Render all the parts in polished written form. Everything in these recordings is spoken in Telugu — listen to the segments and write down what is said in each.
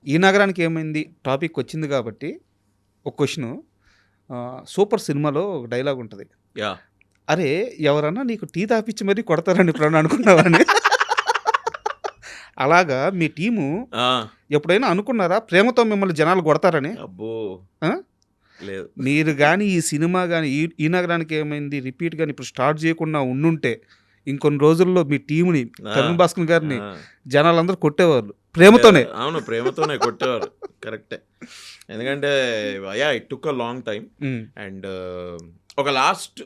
ఈ నగరానికి ఏమైంది టాపిక్ వచ్చింది కాబట్టి ఒక క్వశ్చను. సూపర్ సినిమాలో ఒక డైలాగ్ ఉంటుంది. యా అరే ఎవరన్నా నీకు టీ తాపిచ్చి మరీ కొడతారని ఎప్పుడన్నా అనుకున్నావని. అలాగా మీ టీము ఎప్పుడైనా అనుకున్నారా ప్రేమతో మిమ్మల్ని జనాలు కొడతారని? అబ్బో ఆ? లేదు. మీరు కానీ ఈ సినిమా కానీ ఈ నగరానికి ఏమైంది రిపీట్ కానీ ఇప్పుడు స్టార్ట్ చేయకుండా ఉండుంటే ఇంకొన్ని రోజుల్లో మీ టీంని తరుణ్ భాస్కర్ గారిని జనాలందరూ కొట్టేవాళ్ళు ప్రేమతోనే. అవును, ప్రేమతోనే కొట్టేవారు. కరెక్టే. ఎందుకంటే yeah it took a long time. And ఒక లాస్ట్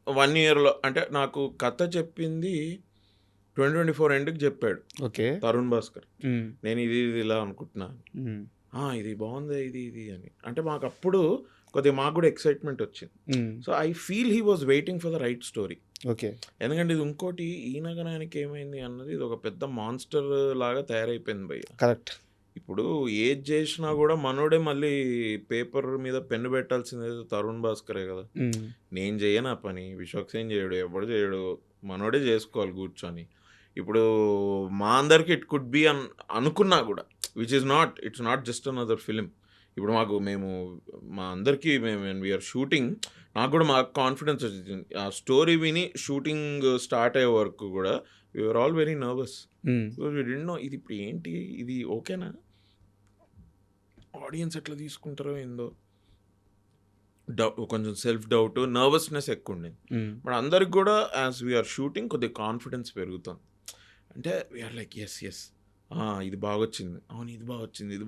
1 yearలో అంటే నాకు కథ చెప్పింది 2024 ఎండ్కి చెప్పాడు ఓకే తరుణ్ భాస్కర్. నేను ఇది ఇలా అనుకుంటున్నాను, ఇది బాగుంది ఇది అని. అంటే మాకు అప్పుడు కొద్దిగా మాకు కూడా ఎక్సైట్మెంట్ వచ్చింది. So I feel he was waiting for the right story. Okay ఎందుకంటే ఇది ఇంకోటి ఈ నగరానికి ఏమైంది అన్నది ఇది ఒక పెద్ద మాన్స్టర్ లాగా తయారైపోయింది భయ్య. కరెక్ట్. ఇప్పుడు ఏది చేసినా కూడా మనోడే మళ్ళీ పేపర్ మీద పెన్ను పెట్టాల్సింది తరుణ్ భాస్కరే కదా. నేను చేయను ఆ పని, విశ్వక్సేన్ చేయడు, ఎవడు చేయడు, మనోడే చేసుకోవాలి కూర్చొని. ఇప్పుడు మా అందరికి ఇట్ కుడ్ బి అనుకున్నా కూడా it's not just another film. ఇప్పుడు మేము మా అందరికీ వీఆర్ షూటింగ్, నాకు కూడా మాకు కాన్ఫిడెన్స్ వచ్చింది. ఆ స్టోరీ విని షూటింగ్ స్టార్ట్ అయ్యే వరకు కూడా we are all very nervous. No ఇది ఇప్పుడు ఏంటి, ఇది ఓకేనా, ఆడియన్స్ ఎట్లా తీసుకుంటారో ఏందో, కొంచెం సెల్ఫ్ డౌట్, నర్వస్నెస్ ఎక్కువ ఉండేది. బట్ అందరికి కూడా యాజ్ వీఆర్ షూటింగ్ కొద్దిగా కాన్ఫిడెన్స్ పెరుగుతుంది. అంటే వీఆర్ లైక్ ఎస్ ఇది బాగొచ్చింది, అవును ఇది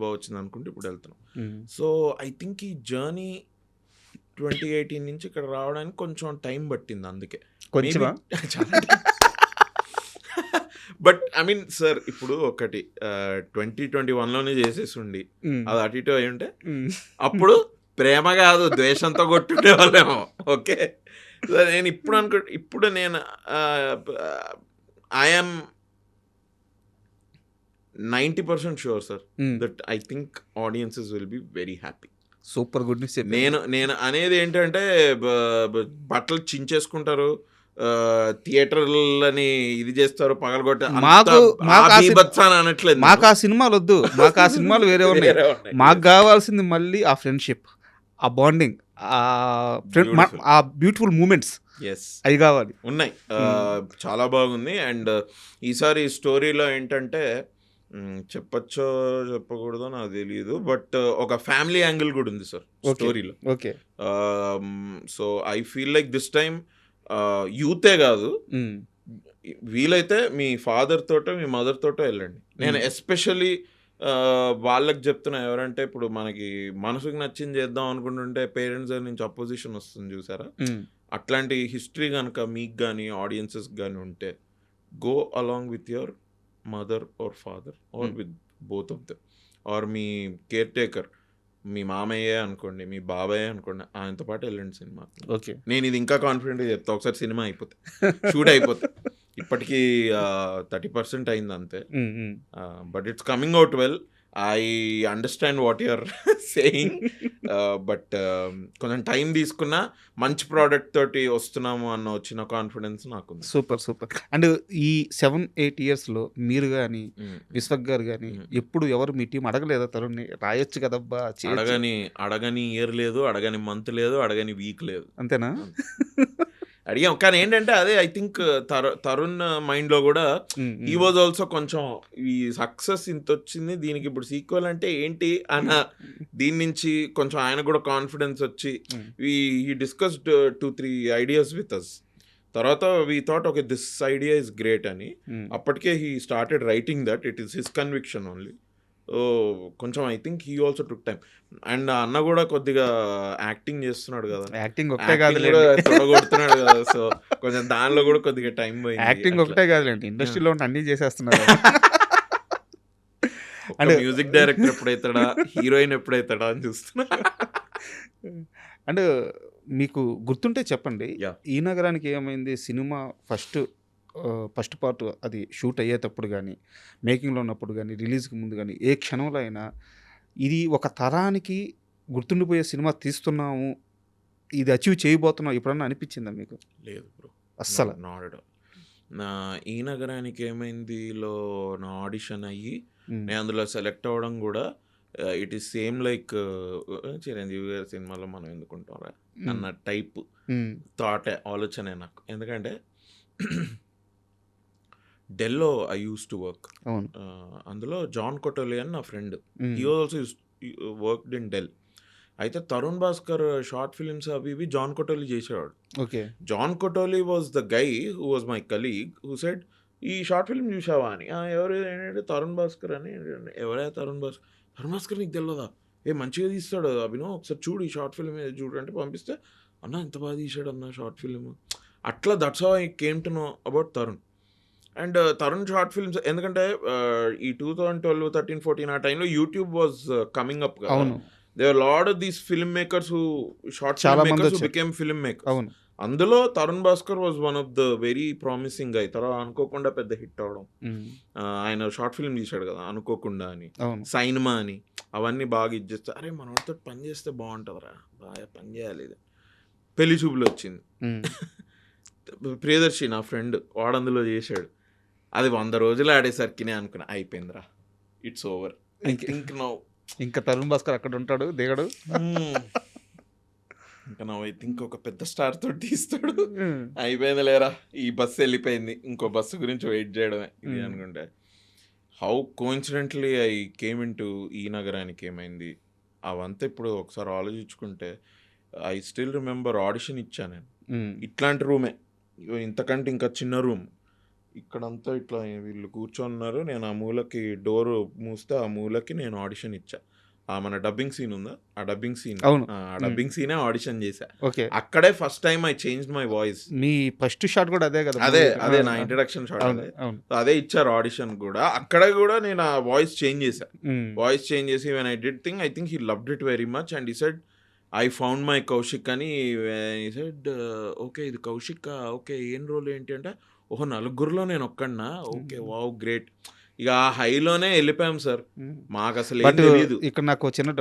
బాగొచ్చింది అనుకుంటే ఇప్పుడు వెళ్తున్నాం. సో ఐ థింక్ ఈ జర్నీ 2018 నుంచి ఇక్కడ రావడానికి కొంచెం టైం పట్టింది. అందుకే బట్ ఐ మీన్ సార్ ఇప్పుడు ఒకటి 2021లోనే చేసేసి ఉండి అది అటు ఇటు అయి ఉంటే అప్పుడు ప్రేమ కాదు ద్వేషంతో కొట్టుండే వాళ్ళేమో. ఓకే, నేను ఇప్పుడు నేను I'm 90% sure sir that I think audiences will be very happy. Super good news. నేను అనేది ఏంటంటే బట్టలు చించేసుకుంటారు, థియేటర్లని ఇది చేస్తారు, పగలగొట్టే అనట్లేదు. మాకు ఆ సినిమాలు వద్దు, మాకు ఆ సినిమాలు వేరే ఉన్నాయి. మాకు కావాల్సింది మళ్ళీ ఆ ఫ్రెండ్షిప్, ఆ బాండింగ్, ఆ బ్యూటిఫుల్ మూమెంట్స్ అవి కావాలి. ఉన్నాయి, చాలా బాగుంది. అండ్ ఈసారి స్టోరీలో ఏంటంటే చెప్పచ్చో చెప్పకూడదో నాకు తెలియదు, బట్ ఒక ఫ్యామిలీ యాంగిల్ కూడా ఉంది సార్ స్టోరీలో. Okay, so I feel like this time యూతే కాదు, వీలైతే మీ ఫాదర్ తోటో మీ మదర్ తోటో వెళ్ళండి. నేను ఎస్పెషల్లీ వాళ్ళకి చెప్తున్నా, ఎవరంటే ఇప్పుడు మనకి మనసుకు నచ్చింది చేద్దాం అనుకుంటుంటే పేరెంట్స్ నుంచి అపోజిషన్ వస్తుంది చూసారా, అట్లాంటి హిస్టరీ కనుక మీకు కానీ ఆడియన్సెస్ కానీ ఉంటే go along with your mother or father or with both of them, or మీ కేర్ టేకర్, మీ మామయ్యే అనుకోండి, మీ బాబాయ్ అనుకోండి, ఆయనతో పాటు వెళ్ళండి సినిమా. ఓకే, నేను ఇది ఇంకా కాన్ఫిడెంట్గా చెప్తా. ఒకసారి సినిమా అయిపోతే షూట్ అయిపోతే ఇప్పటికీ 30% అయింది అంతే, but it's coming out well. I understand what you're saying, but కొంచెం టైం తీసుకున్నా మంచి ప్రోడక్ట్ తోటి వస్తున్నాము అన్న వచ్చిన కాన్ఫిడెన్స్ నాకు. సూపర్. అండ్ ఈ 7-8 yearsలో మీరు కానీ విశ్వక్ గారు కానీ ఎప్పుడు ఎవరు మీ టీం అడగలేదా తరుణ్ని రాయొచ్చు కదబ్బా? అడగని ఇయర్ లేదు, అడగని మంత్ లేదు, అడగని వీక్ లేదు. అంతేనా? అడిగాం, కానీ ఏంటంటే అదే ఐ థింక్ తరుణ్ మైండ్లో కూడా ఈ వాజ్ ఆల్సో కొంచెం ఈ సక్సెస్ ఇంత వచ్చింది, దీనికి ఇప్పుడు సీక్వెల్ అంటే ఏంటి అన్న దీని నుంచి కొంచెం ఆయన కూడా కాన్ఫిడెన్స్ వచ్చి ఈ డిస్కస్డ్ 2-3 ఐడియాస్ విత్ అస్. తర్వాత we thought okay this idea is great అని. అప్పటికే he started writing that, it is his conviction only. కొంచెం I think he also took time. And అన్న కూడా కొద్దిగా యాక్టింగ్ చేస్తున్నాడు కదా, యాక్టింగ్ ఒకటే కాదు తొడగొడుతున్నాడు కదా, సో కొంచెం దానిలో కూడా కొద్దిగా టైం పోయింది. యాక్టింగ్ ఒకటే కాదులేండి, ఇండస్ట్రీలో ఉంటే అన్నీ చేసేస్తున్నారు. అంటే మ్యూజిక్ డైరెక్టర్ ఎప్పుడైతాడా, హీరోయిన్ ఎప్పుడైతాడా అని చూస్తున్నా. అండ్ మీకు గుర్తుంటే చెప్పండి, ఈ నగరానికి ఏమైంది సినిమా ఫస్ట్ పార్ట్ అది షూట్ అయ్యేటప్పుడు కానీ, మేకింగ్లో ఉన్నప్పుడు కానీ, రిలీజ్కి ముందు కానీ, ఏ క్షణంలో అయినా ఇది ఒక తరానికి గుర్తుండిపోయే సినిమా తీస్తున్నాము, ఇది అచీవ్ చేయబోతున్నాం ఎప్పుడన్నా అనిపించిందా మీకు? లేదు బ్రో, అస్సలు నాట్. ఈ నగరానికి ఏమైందిలో నా ఆడిషన్ అయ్యి నేను అందులో సెలెక్ట్ అవ్వడం కూడా it is same like Chiranjeevi గారి సినిమాలో మనం ఎందుకుంటారా అన్న టైప్ థాటే ఆలోచనే నాకు. ఎందుకంటే డెల్లో ఐ యూస్ టు వర్క్. అవును. అందులో జాన్ కొటోలి అని నా friend. He also worked in Dell. అయితే తరుణ్ భాస్కర్ షార్ట్ ఫిలిమ్స్ అవి ఇవి జాన్ కొటోలి చేసేవాడు. Okay. John Kotoli was the guy who was my colleague who said ఈ షార్ట్ ఫిల్మ్ చూసావా అని. ఎవరు ఏంటంటే తరుణ్ భాస్కర్ అని. ఎవరే తరుణ్ భాస్కర్? తరుణ్ భాస్కర్ నీకు తెలియదా? మంచిగా తీస్తాడు అభినవ్, ఒకసారి చూడు ఈ షార్ట్ ఫిల్మ్ చూడు అంటే పంపిస్తే అన్న ఎంత బాగా తీసాడు అన్న షార్ట్ ఫిల్మ్. అట్లా that's how I came to know about Tarun. And Tarun short films ఎందుకంటే ఈ 2012, 13, 14 ఆ టైంలో యూట్యూబ్ వాజ్ కమింగ్ అప్ కదా. అవును. There are lot of these film makers who short చాలా ఫిల్మ్ మంది మేకర్స్ హూ వచ్చారు. Became film makers. అవును. అందులో Tarun Bhaskar was one of the very promising guy. తర్వాత అనుకోకుండా పెద్ద హిట్ అవడం. ఆయన షార్ట్ ఫిల్మ్ తీశాడు కదా అనుకోకుండా అని, అవును. సైన్మా అని, అవన్నీ బాగా ఇచ్చేస్తే అరే మనతో పని చేస్తే బాగుంటుందిరా, బాగా పని చేయాలి. ఇది పెళ్లి చూపులు వచ్చింది. ప్రియదర్శి నా ఫ్రెండ్ వాడు అందులో చేశాడు. అది 100 రోజులు ఆడేసరికి అనుకున్నా అయిపోయిందిరా, it's over. I think now ఇంకా తరుణ్ భాస్కర్ అక్కడ ఉంటాడు దిగడు. ఇంకా నా ఐ థింక్ ఒక పెద్ద స్టార్ తోటి తీస్తాడు. అయిపోయింది లేరా, ఈ బస్సు వెళ్ళిపోయింది, ఇంకో బస్సు గురించి వెయిట్ చేయడమే ఇది అనుకుంటే. How coincidentally I came in to ఈ నగరానికి ఏమైంది అవంతా ఇప్పుడు ఒకసారి ఆలోచించుకుంటే ఐ స్టిల్ రిమెంబర్ ఆడిషన్ ఇచ్చాను నేను. ఇట్లాంటి రూమే, ఇంతకంటే ఇంకా చిన్న రూమ్. ఇక్కడంతా ఇట్లా వీళ్ళు కూర్చొన్నారు, నేను ఆ మూలకి డోర్ మూస్తే ఆ మూలకి నేను ఆడిషన్ ఇచ్చా. మన డబ్బింగ్ సీన్ ఉందా, ఆ డబ్బింగ్ సీన్, అవును. ఆ డబ్బింగ్ సీనే ఆడిషన్ చేశా. ఓకే. అక్కడే first time I change my voice. Me first shot కూడా అదే కదా? అదే నా ఇంట్రడక్షన్ షాట్. అవును. అవును. అదే ఇచ్చారు ఆడిషన్ కూడా. అక్కడ కూడా నేను ఆ వాయిస్ చేంజ్ చేశా. వాయిస్ చేంజ్ చేసి when I did thing I think he loved it very much and he said I found my Kaushik అని. హీ సెడ్ ఓకే ఇది కౌశిక్, ఓకే ఏం రోల్ ఏంటి అంటే ఓహో నలుగురిలో నేను ఒక్కడినా, ఓకే వావ్ గ్రేట్. ఇక ఆ హైలోనే వెళ్ళిపోయాం సార్. మాకు అసలు ఏం బట్ తెలియదు. ఇక్కడ నాకు చిన్న